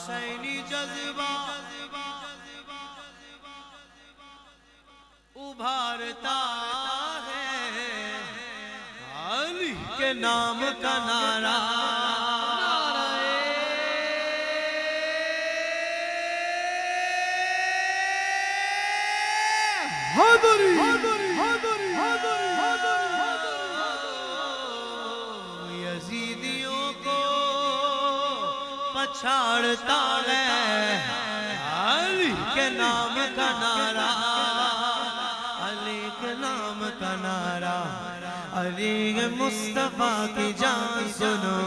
حسینی جذبہ ابھارتا ہے، علی کے نام کا نعرہ یزیدیوں کو پچھاڑتا ہے، علی کے نام کا نعرہ، علی کے نام کا نعرہ، علی مصطفیٰ کی جان سنو،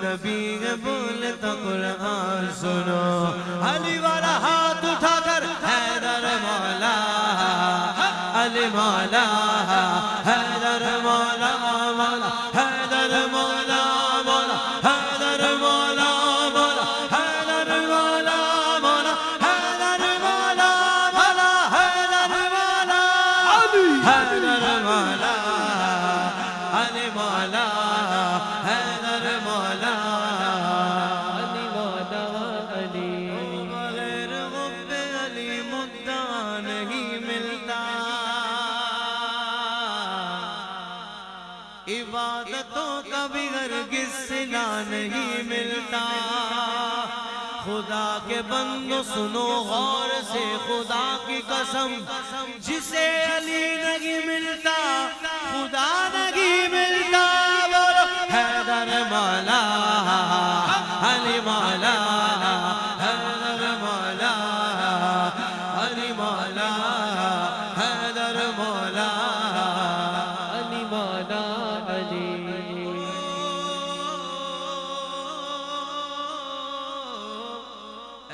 نبی کے بولتا قرآن سنو، علی والا ہاتھ اٹھا کر حیدر مولا، علی مولا، حیدر مولا، مولا حیدر مولا، مولا حیدر مولا، مولا حیدر مولا، مولا حیدر مولا، مولا حیدر مولا، حیدر مولا، علی مولا، حیدر مولا، علی مولا، علی بغیر حب علی مدعا نہیں ملتا، عبادتوں کا بھی ہرگز صلہ نہیں ملتا، خدا کے بندو سنو غور سے خدا کی قسم، جسے علی نہیں ملتا خدا نہیں ملتا، بولو حیدر مولا، علی مولا، حیدر مولا، علی مولا، حیدر مولا، علی مولا، علی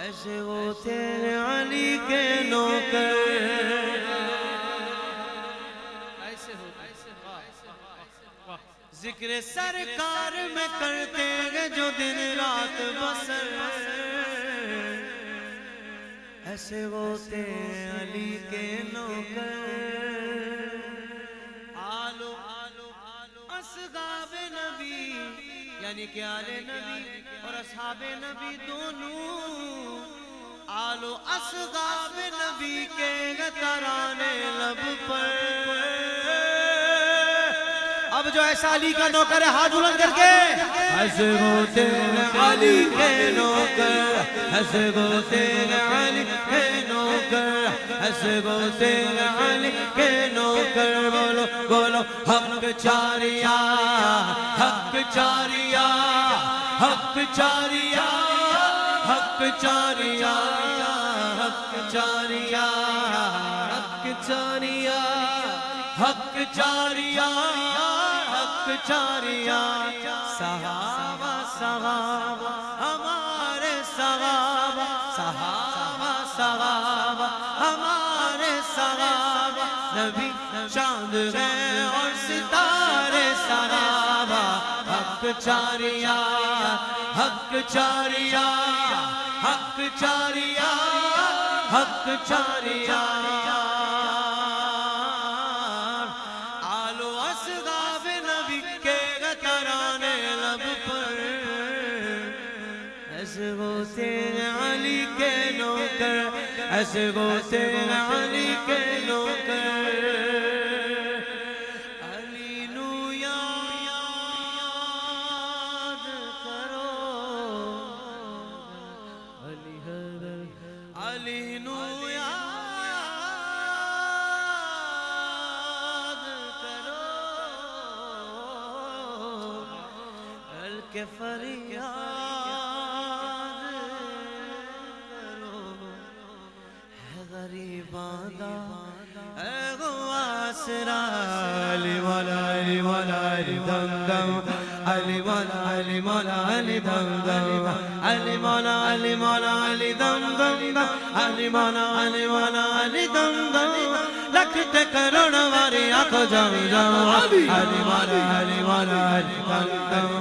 ایسے وہ تیرے علی کے نوکر، ذکر سرکار میں کرتے ہیں جو دن رات بسر، ایسے وہ تیرے علی کے نوکر، آلو اصحاب نبی یعنی کہ آل نبی اور اصحاب نبی دونوں، آلو اصحاب نبی کے ترانے لب پر، اب جو ایسا علی کا نوکر ہے ہاتھ بلند کر کے، ایسے وہ تیرے علی کے نوکر، ایسے وہ تیرے علی کے نوکر، ایسے وہ تیرے علی کے نوکر، بولو بولو حق چاریا، حق چاریا، حق چاریا، حق چاریا، حق چاریا، حق چاریا، حق چاریا، حق چاریا، صحابہ صحابہ ہمارے صحابہ، صحابہ صحابہ ہمارے صحابہ، نبی چاند ہیں اور ستارے صحابہ، حق چاریا، حق چاریا، حق چاریا، حق چاریا، آلو اصحاب نبی کے ترانے لب پر، ایسے وہ تیرے علی کے نوکر، ایسے وہ تیرے علی کے نوکر، علی نو یاد کرو، علی حیدر، علی نو یاد کرو، ال کے فریاد غریباں دا اے گو آسرا، علی مولا، علی مولا، علی دم دم، علی مولا، علی مولا، علی دم دم، علی مولا، علی مولا، علی دم دم، علی مولا، علی مولا، علی دم دم، لکھتے کروڑ واری آنکھو جم جم، علی مولا، علی مولا، علی دم دم،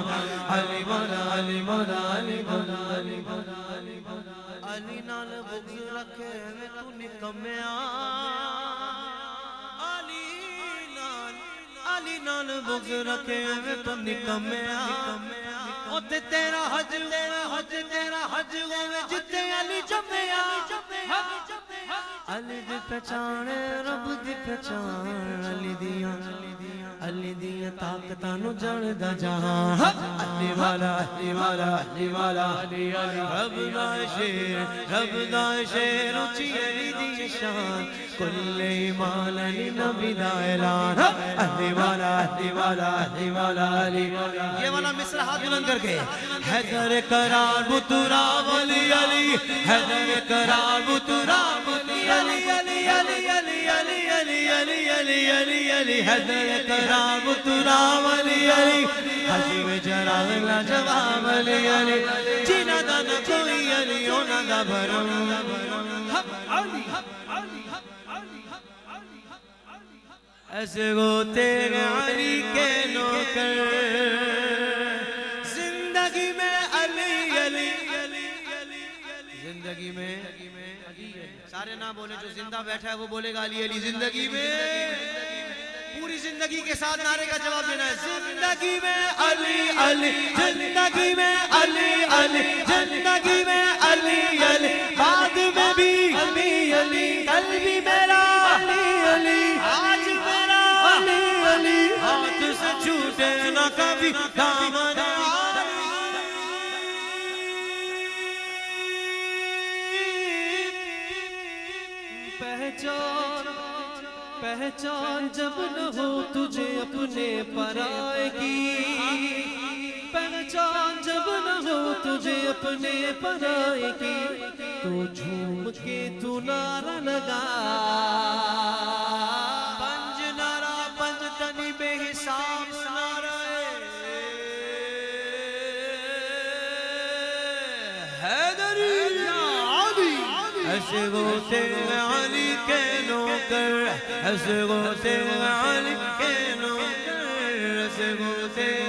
علی مولا، علی مولا، علی مولا، علی مولا، علی مولا، علی نال بغض رکھے میں تو نکمیا، علی نال بغض رکھے میں تو نکمیا، تیرا حج تیرا حج جتے علی جمیا علی دی پہچان رب دی پہچان علی دیاں طاقتاں نو جاندا جہاں علی والا رب دا شیر اونچی علی دی شان کل ایمان علی نبی دا اعلان علی والا علی یہ والا مصرع ہاتھ بلند کر کے حیدر قرار بطورا ولی علی حیدر قرار بطورا ولی علی علی علی علی علی علی علی علی علی علی حیدر قرار بطورا ولی علی حجی میں جراغلا جواب علی علی جینا دا نہ کوئی علی اونا دا بھرم ایسے وہ تیرے علی کے نوکر زندگی میں علی علی زندگی میں سارے نہ بولے جو زندہ بیٹھا ہے وہ بولے گا علی علی زندگی میں پوری زندگی کے ساتھ نعرے کا جواب دینا ہے زندگی میں علی علی زندگی میں علی علی زندگی میں علی علی بعد میں بھی علی علی کل بھی میرا علی علی آج میرا علی علی ہاتھ سے چھوٹے نہ کبھی دامن پہچان جب نہ ہو تجھے اپنے پرائے کی پہچان جب نہ ہو تجھے اپنے پرائے کی تو جھوم کے تو نعرہ لگا پنج نعرہ پنج تنی بے حساب نعرہ حیدری ایسے وہ تیرے علی کے نوکر ایسے وہ تیرے علی کے نوکر ایسے وہ تیرے